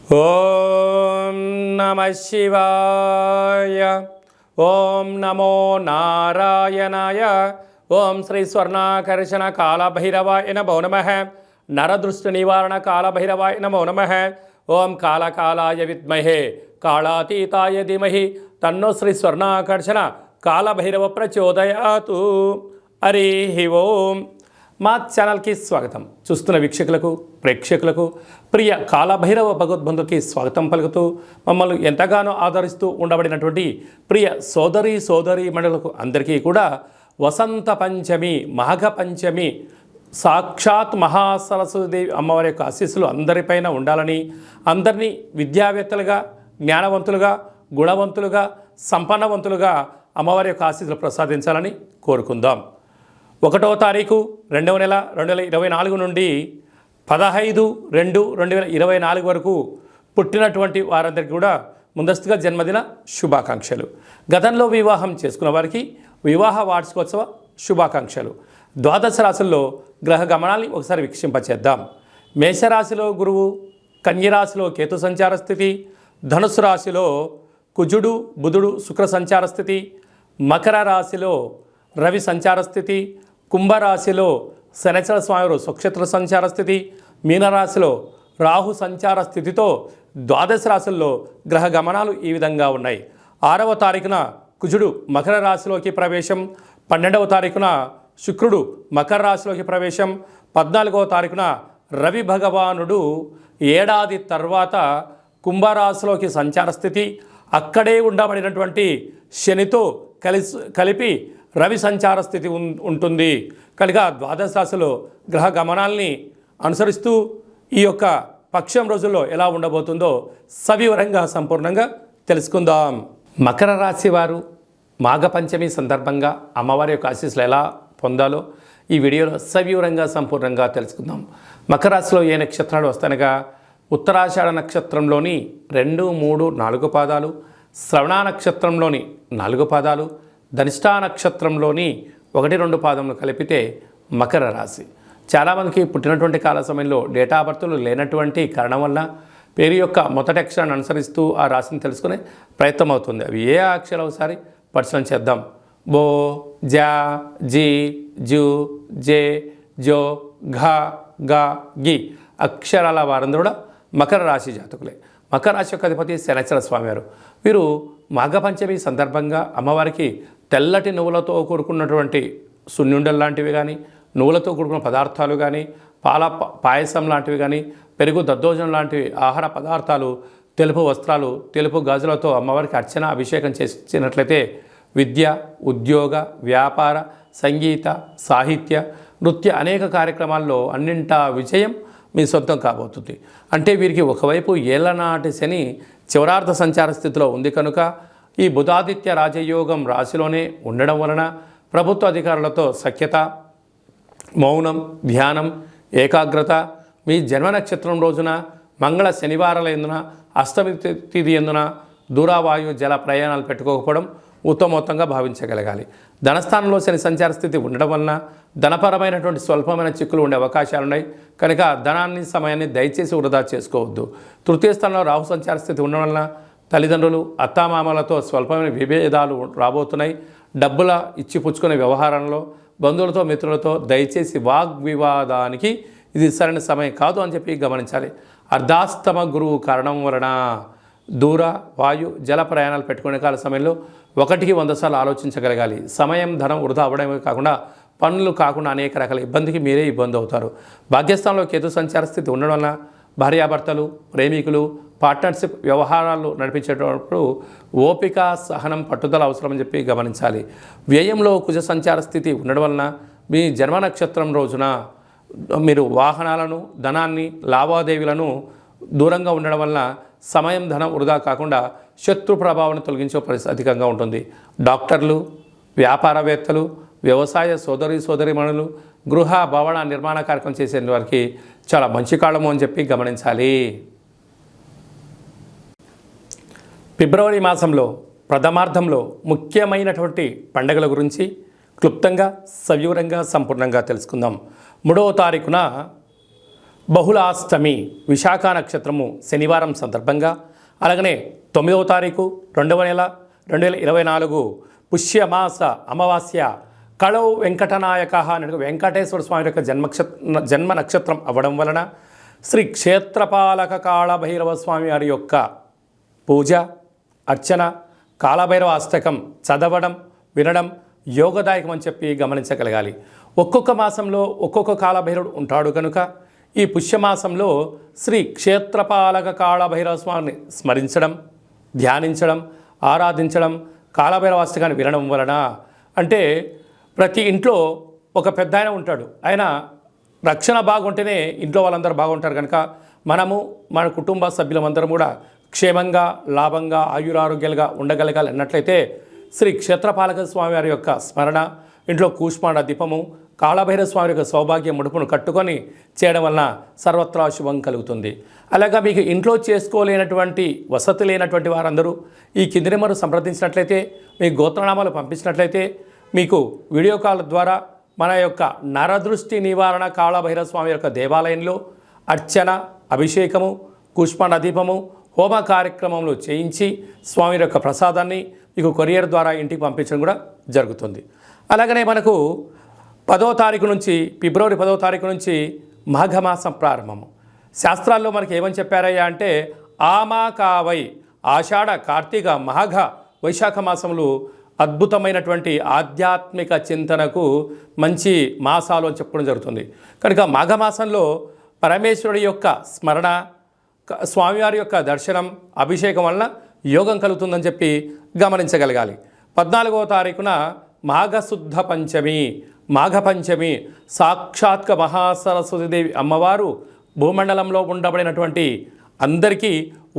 ఓం నమః శివాయ. ఓం నమో నారాయణాయ. ఓం శ్రీ స్వర్ణాకర్షణ కాళభైరవాయ నమో నమః. నరదృష్టి నివారణ కాళభైరవాయ నమో నమః. ఓం కాళకాలాయ విద్మహే కాళాతీతాయ ధీమహి తన్నో శ్రీ స్వర్ణాకర్షణ కాళభైరవ ప్రచోదయాతు. హరి ఓం. మా ఛానల్కి స్వాగతం. చూస్తున్న వీక్షకులకు ప్రేక్షకులకు ప్రియ కాళభైరవ భగవద్బంధుకి స్వాగతం పలుకుతూ మమ్మల్ని ఎంతగానో ఆదరిస్తూ ఉండబడినటువంటి ప్రియ సోదరీ మండలకు అందరికీ కూడా వసంత పంచమి మాఘ పంచమి సాక్షాత్ మహాసరస్వతీదేవి అమ్మవారి యొక్క ఆశీస్సులు అందరిపైన ఉండాలని, అందరినీ విద్యావేత్తలుగా, జ్ఞానవంతులుగా, గుణవంతులుగా, సంపన్నవంతులుగా అమ్మవారి యొక్క ఆశీస్సులు ప్రసాదించాలని కోరుకుందాం. 1వ తారీఖు 2వ నెల 2024 నుండి 15/2/2024 వరకు పుట్టినటువంటి వారందరికీ కూడా ముందస్తుగా జన్మదిన శుభాకాంక్షలు. గతంలో వివాహం చేసుకున్న వారికి వివాహ వార్షికోత్సవ శుభాకాంక్షలు. ద్వాదశ రాశుల్లో గ్రహ గమనాన్ని ఒకసారి వీక్షింపచేద్దాం. మేషరాశిలో గురువు, కన్యరాశిలో కేతు సంచార స్థితి, ధనుసు రాశిలో కుజుడు బుధుడు శుక్ర సంచార స్థితి, మకర రాశిలో రవి సంచార స్థితి, కుంభరాశిలో శనిచర స్వామి స్వక్షేత్ర సంచార స్థితి, మీనరాశిలో రాహు సంచార స్థితితో ద్వాదశ రాశుల్లో గ్రహ గమనాలు ఈ విధంగా ఉన్నాయి. 6వ తారీఖున కుజుడు మకర రాశిలోకి ప్రవేశం, 12వ తారీఖున శుక్రుడు మకర రాశిలోకి ప్రవేశం, 14వ తారీఖున రవి భగవానుడు ఏడాది తర్వాత కుంభరాశిలోకి సంచార స్థితి, అక్కడే ఉండబడినటువంటి శనితో కలిపి రవి సంచార స్థితి ఉంటుంది. కనుక ద్వాదశ రాశిలో గ్రహ గమనాల్ని అనుసరిస్తూ ఈ యొక్క పక్షం రోజుల్లో ఎలా ఉండబోతుందో సవివరంగా సంపూర్ణంగా తెలుసుకుందాం. మకర రాశి వారు మాఘ పంచమి సందర్భంగా అమ్మవారి యొక్క ఆశీస్సులు ఎలా పొందాలో ఈ వీడియోలో సవివరంగా సంపూర్ణంగా తెలుసుకుందాం. మకర రాశిలో ఏ నక్షత్రాలు వస్తాయనగా ఉత్తరాషాఢ నక్షత్రంలోని 2, 3, 4 పాదాలు, శ్రవణ నక్షత్రంలోని 4 పాదాలు, ధనిష్టా నక్షత్రంలోని 1, 2 పాదములు కలిపితే మకర రాశి. చాలామందికి పుట్టినటువంటి కాల సమయంలో డేటా బర్త్లు లేనటువంటి కారణం వల్ల పేరు యొక్క మొదటి అక్షరాన్ని అనుసరిస్తూ ఆ రాశిని తెలుసుకునే ప్రయత్నం అవుతుంది. అవి ఏ అక్షరాలు ఒకసారి పరిశీలన చేద్దాం. బో, జా, జీ, జూ, జే, జో, ఘ, గ, గి అక్షరాల వారందరూ కూడా మకర రాశి జాతకులే. మకర రాశి యొక్క అధిపతి శనిచర స్వామివారు. వీరు మాఘపంచమి సందర్భంగా అమ్మవారికి తెల్లటి నువ్వులతో కూడుకున్నటువంటి సున్నుండలు లాంటివి కానీ, నువ్వులతో కూడుకున్న పదార్థాలు కానీ, పాయసం లాంటివి కానీ, పెరుగు దద్దోజనం లాంటివి ఆహార పదార్థాలు, తెలుపు వస్త్రాలు, తెలుపు గాజులతో అమ్మవారికి అర్చన అభిషేకం చేసినట్లయితే విద్య, ఉద్యోగ, వ్యాపార, సంగీత, సాహిత్య, నృత్య అనేక కార్యక్రమాల్లో అన్నింటా విజయం మీ సొంతం కాబోతుంది. అంటే వీరికి ఒకవైపు ఏళ్లనాటి శని చివరార్ధ సంచార స్థితిలో ఉంది కనుక ఈ బుధాదిత్య రాజయోగం రాశిలోనే ఉండడం వలన ప్రభుత్వ అధికారులతో సఖ్యత, మౌనం, ధ్యానం, ఏకాగ్రత, మీ జన్మ నక్షత్రం రోజున మంగళ శనివారాల ఎందున అష్టమి తిథి ఎందున దూరావాయు జల ప్రయాణాలు పెట్టుకోకపోవడం ఉత్తమోత్తంగా భావించగలగాలి. ధనస్థానంలో శని సంచార స్థితి ఉండడం వలన ధనపరమైనటువంటి స్వల్పమైన చిక్కులు ఉండే అవకాశాలున్నాయి కనుక ధనాన్ని సమయాన్ని దయచేసి వృధా చేసుకోవద్దు. తృతీయ స్థానంలో రాహు సంచార స్థితి ఉండడం వలన తల్లిదండ్రులు, అత్తామామలతో స్వల్పమైన విభేదాలు రాబోతున్నాయి. డబ్బుల ఇచ్చిపుచ్చుకునే వ్యవహారంలో బంధువులతో మిత్రులతో దయచేసి వాగ్వివాదానికి ఇది సరైన సమయం కాదు అని చెప్పి గమనించాలి. అర్ధాస్తమ గురువు కారణం వలన దూర, వాయు, జల ప్రయాణాలు పెట్టుకునే కాల సమయంలో 1కి 100 సార్లు ఆలోచించగలగాలి. సమయం, ధనం వృధా అవ్వడమే కాకుండా పనులు కాకుండా అనేక రకాల ఇబ్బందికి మీరే ఇబ్బంది అవుతారు. భాగ్యస్థానంలో కేతు సంచార స్థితి ఉండడం వలన భార్యాభర్తలు, ప్రేమికులు, పార్ట్నర్షిప్ వ్యవహారాలు నడిపించేటప్పుడు ఓపిక, సహనం, పట్టుదల అవసరమని చెప్పి గమనించాలి. వ్యయంలో కుజ సంచార స్థితి ఉండడం వలన మీ జన్మ నక్షత్రం రోజున మీరు వాహనాలను, ధనాన్ని, లావాదేవీలను దూరంగా ఉండడం వలన సమయం, ధనం వృధా కాకుండా శత్రు ప్రభావాన్ని తొలగించే పరిస్థితి అధికంగా ఉంటుంది. డాక్టర్లు, వ్యాపారవేత్తలు, వ్యవసాయ సోదరీమణులు, గృహ భవన నిర్మాణ కార్యక్రమం చేసే వారికి చాలా మంచి కాలము అని చెప్పి గమనించాలి. ఫిబ్రవరి మాసంలో ప్రథమార్థంలో ముఖ్యమైనటువంటి పండుగల గురించి క్లుప్తంగా సవివరంగా సంపూర్ణంగా తెలుసుకుందాం. 3వ తారీఖున బహుళాష్టమి విశాఖ నక్షత్రము శనివారం సందర్భంగా, అలాగనే 9వ తారీఖు 2వ నెల 2024 పుష్యమాస అమావాస్య కళౌ వెంకటనాయక అనే వెంకటేశ్వర స్వామి యొక్క జన్మ నక్షత్రం అవ్వడం వలన శ్రీ క్షేత్రపాలక కాళభైరవ స్వామి వారి యొక్క పూజ, అర్చన, కాళభైరవ అష్టకం చదవడం, వినడం యోగదాయకం అని చెప్పి గమనించగలగాలి. ఒక్కొక్క మాసంలో ఒక్కొక్క కాళభైరవుడు ఉంటాడు కనుక ఈ పుష్యమాసంలో శ్రీ క్షేత్రపాలక కాళభైరవ స్వామిని స్మరించడం, ధ్యానించడం, ఆరాధించడం, కాళభైరవ అష్టకాన్ని వినడం వలన, అంటే ప్రతి ఇంట్లో ఒక పెద్ద ఆయన ఉంటాడు, ఆయన రక్షణ బాగుంటేనే ఇంట్లో వాళ్ళందరూ బాగుంటారు కనుక మనము మన కుటుంబ సభ్యులందరం కూడా క్షేమంగా, లాభంగా, ఆయురారోగ్యాలుగా ఉండగలగాలి అన్నట్లయితే శ్రీ క్షేత్రపాలక స్వామి వారి యొక్క స్మరణ, ఇంట్లో కూష్మాండ దీపము, కాళభైరవ స్వామి యొక్క సౌభాగ్య ముడుపును కట్టుకొని చేయడం వలన సర్వత్రా శుభం కలుగుతుంది. అలాగా మీకు ఇంట్లో చేసుకోలేనటువంటి వసతి లేనటువంటి వారందరూ ఈ కింది నెంబరు సంప్రదించినట్లయితే, మీ గోత్రనామాలు పంపించినట్లయితే మీకు వీడియో కాల్ ద్వారా మన యొక్క నరదృష్టి నివారణ కాళభైరవ స్వామి యొక్క దేవాలయంలో అర్చన, అభిషేకము, కూష్మాండ దీపము, హోమ కార్యక్రమంలో చేయించి స్వామి యొక్క ప్రసాదాన్ని మీకు కొరియర్ ద్వారా ఇంటికి పంపించడం కూడా జరుగుతుంది. అలాగనే మనకు 10వ తారీఖు నుంచి, ఫిబ్రవరి 10వ తారీఖు నుంచి మాఘమాసం ప్రారంభము. శాస్త్రాల్లో మనకి ఏమని చెప్పారయ్యా అంటే ఆమాకావై ఆషాఢ, కార్తీక, మాఘ, వైశాఖ మాసములు అద్భుతమైనటువంటి ఆధ్యాత్మిక చింతనకు మంచి మాసాలు అని చెప్పుకోవడం జరుగుతుంది. కనుక మాఘమాసంలో పరమేశ్వరుడి యొక్క స్మరణ, స్వామివారి యొక్క దర్శనం, అభిషేకం వలన యోగం కలుగుతుందని చెప్పి గమనించగలగాలి. 14వ తారీఖున మాఘశుద్ధ పంచమి, మాఘపంచమి సాక్షాత్క మహాసరస్వతీదేవి అమ్మవారు భూమండలంలో ఉండబడినటువంటి అందరికీ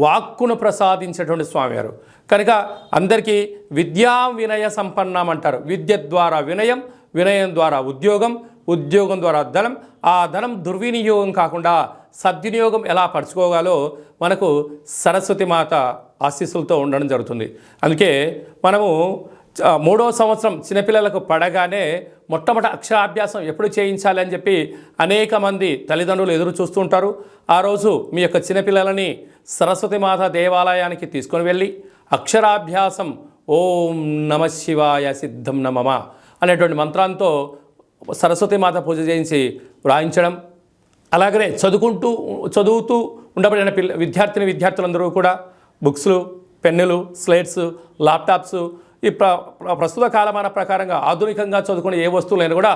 వాక్కును ప్రసాదించేటువంటి స్వామివారు కనుక అందరికీ విద్యా వినయ సంపన్నం అంటారు. విద్య ద్వారా వినయం, వినయం ద్వారా ఉద్యోగం, ఉద్యోగం ద్వారా ధనం, ఆ ధనం దుర్వినియోగం కాకుండా సద్వినియోగం ఎలా పరుచుకోగాలో మనకు సరస్వతి మాత ఆశీస్సులతో ఉండడం జరుగుతుంది. అందుకే మనము 3వ సంవత్సరం చిన్నపిల్లలకు పడగానే మొట్టమొదటి అక్షరాభ్యాసం ఎప్పుడు చేయించాలి అని చెప్పి అనేక మంది తల్లిదండ్రులు ఎదురు చూస్తూ ఉంటారు. ఆ రోజు మీ యొక్క చిన్నపిల్లలని సరస్వతి మాత దేవాలయానికి తీసుకొని వెళ్ళి అక్షరాభ్యాసం ఓం నమ శివాయ సిద్ధం నమమ అనేటువంటి మంత్రంతో సరస్వతి మాత పూజ చేయించి వ్రాయించడం, అలాగనే చదువుతూ ఉండబడిన విద్యార్థులందరూ కూడా బుక్స్లు, పెన్నులు, స్లేట్స్, ల్యాప్టాప్స్, ఈ ప్రస్తుత కాలమాన ప్రకారంగా ఆధునికంగా చదువుకునే ఏ వస్తువులైనా కూడా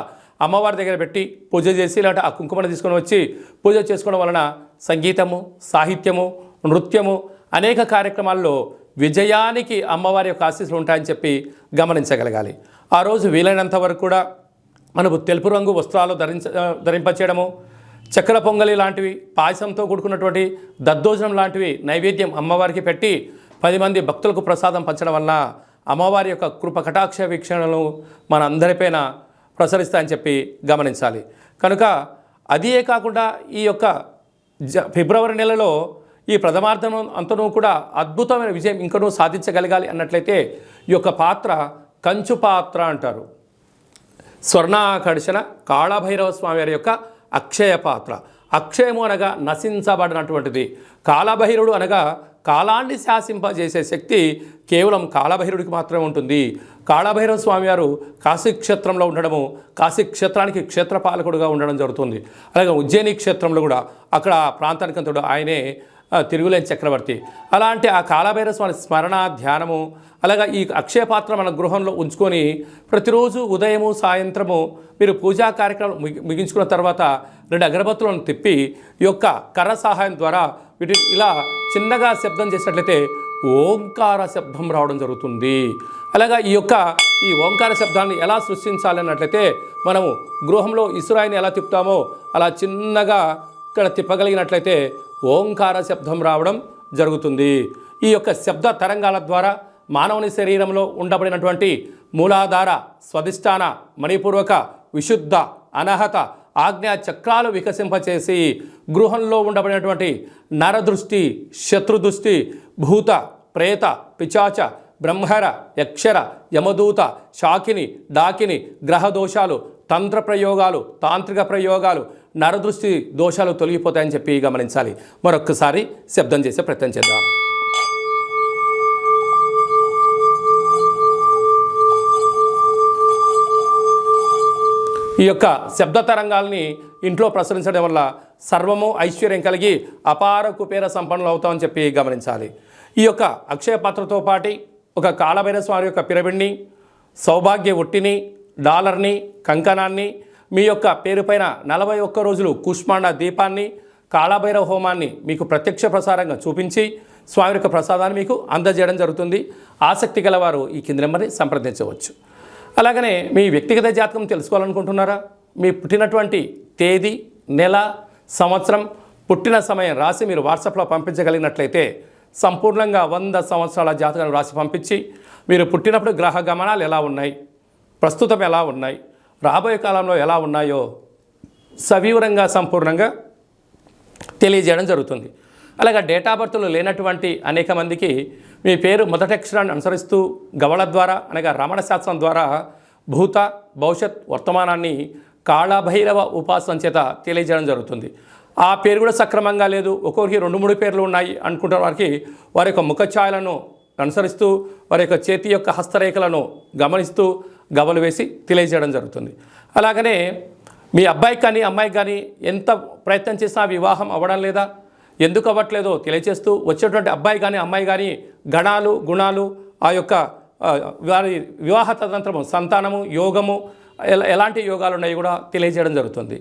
అమ్మవారి దగ్గర పెట్టి పూజ చేసి, లేదంటే ఆ కుంకుమను తీసుకొని వచ్చి పూజ చేసుకోవడం వలన సంగీతము, సాహిత్యము, నృత్యము అనేక కార్యక్రమాల్లో విజయానికి అమ్మవారి యొక్క ఆశీస్సులు ఉంటాయని చెప్పి గమనించగలగాలి. ఆ రోజు వీలైనంత వరకు కూడా మనకు తెలుపు రంగు వస్త్రాలు ధరింపచేయడము, చక్కెర పొంగలి లాంటివి, పాయసంతో కూడుకున్నటువంటి దద్దోజనం లాంటివి నైవేద్యం అమ్మవారికి పెట్టి 10 మంది భక్తులకు ప్రసాదం పంచడం వలన అమ్మవారి యొక్క కృప కటాక్ష వీక్షణలు మన అందరిపైన ప్రసరిస్తాయని చెప్పి గమనించాలి. కనుక అదే కాకుండా ఈ యొక్క ఫిబ్రవరి నెలలో ఈ ప్రథమార్థం అంతనూ కూడా అద్భుతమైన విజయం ఇంకనూ సాధించగలగాలి అన్నట్లయితే ఈ యొక్క పాత్ర కంచు పాత్ర అంటారు. స్వర్ణాకర్షణ కాళభైరవ స్వామి వారి యొక్క అక్షయ పాత్ర. అక్షయము అనగా నశించబడినటువంటిది, కాళభైరవుడు అనగా కాలాన్ని శాసింపజేసే శక్తి కేవలం కాళభైరవుడికి మాత్రమే ఉంటుంది. కాళభైరవ స్వామి వారు కాశీక్షేత్రంలో ఉండడము, కాశీక్షేత్రానికి క్షేత్రపాలకుడుగా ఉండడం జరుగుతుంది. అలాగే ఉజ్జయిని క్షేత్రంలో కూడా అక్కడ ప్రాంతానికి అంతడు ఆయనే తిరుగులేని చక్రవర్తి. అలాంటి ఆ కాళభైరవ స్వామి స్మరణ, ధ్యానము, అలాగా ఈ అక్షయ పాత్ర మన గృహంలో ఉంచుకొని ప్రతిరోజు ఉదయము, సాయంత్రము మీరు పూజా కార్యక్రమం ముగించుకున్న తర్వాత 2 అగరబత్తులను తిప్పి ఈ యొక్క కర్ర సహాయం ద్వారా వీటిని ఇలా చిన్నగా శబ్దం చేసినట్లయితే ఓంకార శబ్దం రావడం జరుగుతుంది. అలాగా ఈ ఓంకార శబ్దాన్ని ఎలా సృష్టించాలన్నట్లయితే మనము గృహంలో ఇసురాయిని ఎలా తిప్పుతామో అలా చిన్నగా ఇక్కడ తిప్పగలిగినట్లయితే ఓంకార శబ్దం రావడం జరుగుతుంది. ఈ యొక్క శబ్ద తరంగాల ద్వారా మానవుని శరీరంలో ఉండబడినటువంటి మూలాధార, స్వధిష్టాన, మణిపూర్వక, విశుద్ధ, అనహత, ఆజ్ఞా చక్రాలు వికసింపచేసి గృహంలో ఉండబడినటువంటి నరదృష్టి, శత్రుదృష్టి, భూత, ప్రేత, పిచాచ, బ్రహ్మర, యక్షర, యమదూత, శాకిని, డాకిని, గ్రహదోషాలు, తంత్ర ప్రయోగాలు, తాంత్రిక ప్రయోగాలు, నరదృష్టి దోషాలు తొలగిపోతాయని చెప్పి గమనించాలి. మరొక్కసారి శబ్దం చేసే ప్రయత్నం చేద్దాం. ఈ యొక్క శబ్ద తరంగాల్ని ఇంట్లో ప్రసరించడం వల్ల సర్వము ఐశ్వర్యం కలిగి అపార కుబేర సంపన్నులు అవుతామని చెప్పి గమనించాలి. ఈ యొక్క అక్షయ పాత్రతో పాటు ఒక కాళభైరవ స్వామి యొక్క పిరమిడ్ని, సౌభాగ్య ఒట్టిని, డాలర్ని, కంకణాన్ని, మీ యొక్క పేరుపైన 41 రోజులు కుష్మాండ దీపాన్ని, కాళభైరవ హోమాన్ని మీకు ప్రత్యక్ష ప్రసారంగా చూపించి స్వామి యొక్క ప్రసాదాన్ని మీకు అందజేయడం జరుగుతుంది. ఆసక్తి గలవారు ఈ కింది నెంబర్ని సంప్రదించవచ్చు. అలాగనే మీ వ్యక్తిగత జాతకం తెలుసుకోవాలనుకుంటున్నారా? మీ పుట్టినటువంటి తేదీ, నెల, సంవత్సరం, పుట్టిన సమయం రాసి మీరు వాట్సాప్లో పంపించగలిగినట్లయితే సంపూర్ణంగా 100 సంవత్సరాల జాతకాన్ని రాసి పంపించి మీరు పుట్టినప్పుడు గ్రహ గమనాలు ఎలా ఉన్నాయి, ప్రస్తుతం ఎలా ఉన్నాయి, రాబోయే కాలంలో ఎలా ఉన్నాయో సవివరంగా సంపూర్ణంగా తెలియజేయడం జరుగుతుంది. అలాగే డేటా బర్త్లు లేనటువంటి అనేక మందికి మీ పేరు మొదటి అక్షరాన్ని అనుసరిస్తూ గవళ ద్వారా అనగా రమణ శాస్త్రం ద్వారా భూత, భవిష్యత్, వర్తమానాన్ని కాళభైరవ ఉపాసన చేత తెలియజేయడం జరుగుతుంది. ఆ పేరు కూడా సక్రమంగా లేదు, ఒక్కొక్కరికి 2-3 పేర్లు ఉన్నాయి అనుకుంటున్న వారికి వారి యొక్క ముఖఛాయలను అనుసరిస్తూ వారి యొక్క చేతి యొక్క హస్తరేఖలను గమనిస్తూ గవలు వేసి తెలియజేయడం జరుగుతుంది. అలాగనే మీ అబ్బాయికి కానీ అమ్మాయికి కానీ ఎంత ప్రయత్నం చేసినా వివాహం అవ్వడం లేదా, ఎందుకు అవ్వట్లేదో తెలియజేస్తూ వచ్చేటువంటి అబ్బాయి కానీ అమ్మాయి కానీ గణాలు, గుణాలు, ఆ యొక్క వారి వివాహ తదనంతరము సంతానము, యోగము, ఎలాంటి యోగాలు ఉన్నాయో కూడా తెలియజేయడం జరుగుతుంది.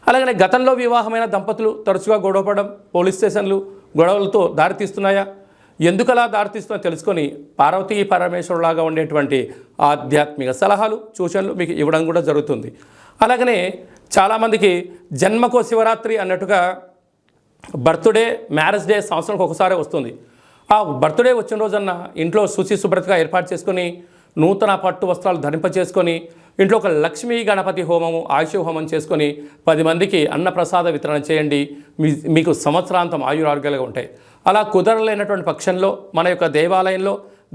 అలాగనే గతంలో వివాహమైన దంపతులు తరచుగా గొడవపడడం, పోలీస్ స్టేషన్లు గొడవలతో దారితీస్తున్నాయా, ఎందుకలా దారితీస్తున్నా తెలుసుకొని పార్వతీ పరమేశ్వరులాగా ఉండేటువంటి ఆధ్యాత్మిక సలహాలు, సూచనలు మీకు ఇవ్వడం కూడా జరుగుతుంది. అలాగనే చాలామందికి జన్మకో శివరాత్రి అన్నట్టుగా బర్త్డే, మ్యారేజ్ డే సంవత్సరానికి ఒకసారి వస్తుంది. ఆ బర్త్డే వచ్చిన రోజన్న ఇంట్లో శుచి శుభ్రతగా ఏర్పాటు చేసుకొని నూతన పట్టు వస్త్రాలు ధరింపచేసుకొని ఇంట్లో ఒక లక్ష్మీ గణపతి హోమము, ఆయుష హోమం చేసుకొని 10 మందికి అన్నప్రసాద వితరణ చేయండి. మీకు సంవత్సరాంతం ఆయురారోగ్యాలుగా ఉంటాయి. అలా కుదరలేనటువంటి పక్షంలో మన యొక్క దేవాలయంలో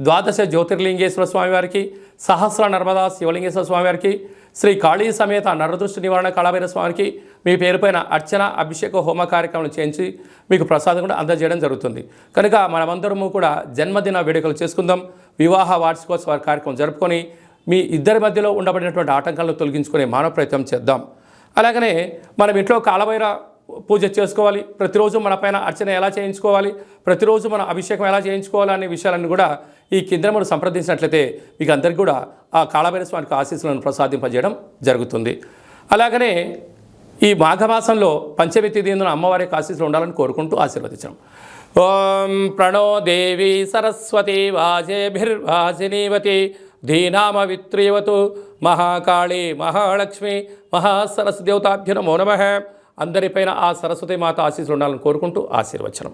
12 జ్యోతిర్లింగేశ్వర స్వామివారికి, సహస్ర నర్మదా శివలింగేశ్వర స్వామివారికి, శ్రీ కాళీ సమేత నరదృష్టి నివారణ కాళభైరవ స్వామికి మీ పేరుపైన అర్చన, అభిషేక, హోమ కార్యక్రమాలు చేయించి మీకు ప్రసాదం కూడా అందజేయడం జరుగుతుంది. కనుక మనమందరము కూడా జన్మదిన వేడుకలు చేసుకుందాం. వివాహ వార్షికోత్సవ కార్యక్రమం జరుపుకొని మీ ఇద్దరి మధ్యలో ఉండబడినటువంటి ఆటంకాలను తొలగించుకునే మానవ ప్రయత్నం చేద్దాం. అలాగనే మనం ఇంట్లో కాళభైరవ పూజ చేసుకోవాలి, ప్రతిరోజు మన పైన అర్చన ఎలా చేయించుకోవాలి, ప్రతిరోజు మన అభిషేకం ఎలా చేయించుకోవాలి అనే విషయాలన్నీ కూడా ఈ కింద మనం సంప్రదించినట్లయితే మీకు అందరికీ కూడా ఆ కాళభైరవ స్వామికి ఆశీస్సులను ప్రసాదింపజేయడం జరుగుతుంది. అలాగనే ఈ మాఘమాసంలో పంచమి తిథిన అమ్మవారి ఆశీస్సులు ఉండాలని కోరుకుంటూ ఆశీర్వదించాం. ఓం ప్రణో దేవి సరస్వతి వాజేభిర్వాజినీవతి ధీనామ విత్రీవతు మహాకాళి మహాలక్ష్మి మహాసరస్వతి దేవతాభ్యో నమో నమః. అందరిపైన ఆ సరస్వతి మాత ఆశీస్సులు ఉండాలని కోరుకుంటూ ఆశీర్వచనం.